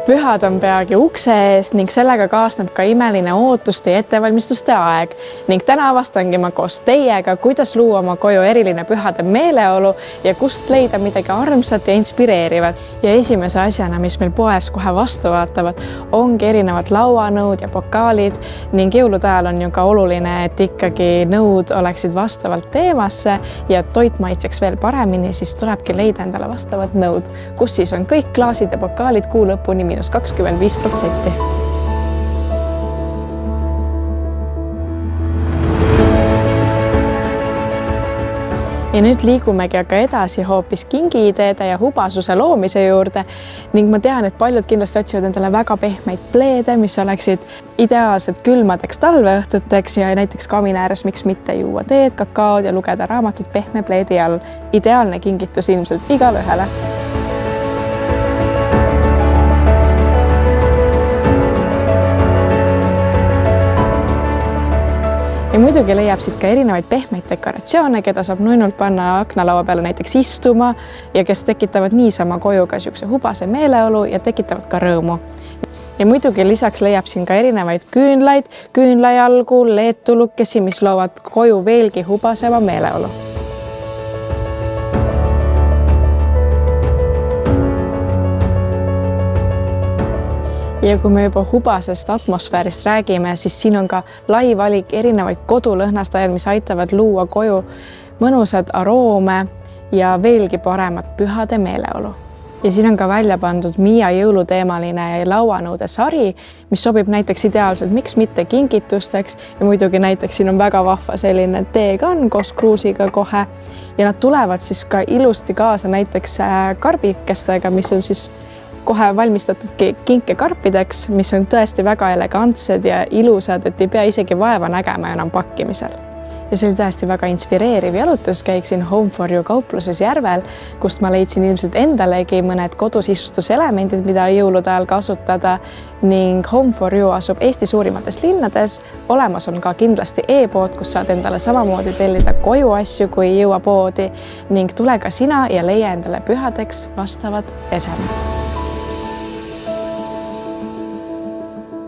Pühad on peagi ukse ees ning sellega kaasneb ka imeline ootuste ja ettevalmistuste aeg. Ning täna avastangi ma koos teiega, kuidas luua oma koju eriline pühade meeleolu ja kust leida midagi armsat ja inspireerivat. Ja esimese asjana, mis meil poes kohe vastu vaatavad, ongi erinevad lauanõud ja pokaalid ning jõulude ajal on ju ka oluline, et ikkagi nõud oleksid vastavalt teemasse ja toit maitseks veel paremini, siis tulebki leida endale vastavad nõud, kus siis on kõik klaasid ja pokaalid kuu lõpuni -25%. Ja nüüd liigumegi aga edasi hoopis kingiideede ja hubasuse loomise juurde ning ma tean, et paljud kindlasti otsivad endale väga pehmeid pleede, mis oleksid ideaalsed külmadeks talveõhtuteks ja näiteks kamina ääres miks mitte juua teed, kakaod ja lugeda raamatut pehme pleedi all. Ideaalne kingitus ilmselt igale ühele. Ja muidugi leiab siit ka erinevaid pehmeid dekoratsioone, keda saab nunnult panna aknalaua peale näiteks istuma ja kes tekitavad niisama koju ka siukse hubase meeleolu ja tekitavad ka rõõmu. Ja muidugi lisaks leiab siin ka erinevaid küünlaid, küünlajalgu, LED-tulukesi, mis loovad koju veelgi hubasema meeleolu. Ja kui me juba hubasest atmosfäärist räägime, siis siin on ka lai valik erinevaid kodulõhnastajaid, mis aitavad luua koju mõnusad aroome ja veelgi paremat pühade meeleolu. Ja siin on ka välja pandud Miia jõuluteemaline lauanõude sari, mis sobib näiteks ideaalselt, miks mitte kingitusteks ja muidugi näiteks siin on väga vahva selline teekann koos kruusiga kohe ja nad tulevad siis ka ilusti kaasa näiteks karbikestega, mis on siis kohe valmistatud kinkekarpideks, mis on tõesti väga elegantsed ja ilusad, et ei pea isegi vaeva nägema enam pakkimisel. Ja see oli tõesti väga inspireeriv jalutuskäik siin Home for You kaupluses Järvel, kust ma leidsin ilmselt endalegi mõned kodusisustuselemendid, mida jõulude ajal kasutada ning Home for You asub Eesti suurimates linnades. Olemas on ka kindlasti e-pood, kus saad endale samamoodi tellida koju asju, kui ei jõua poodi ning tule ka sina ja leia endale pühadeks vastavad esemed.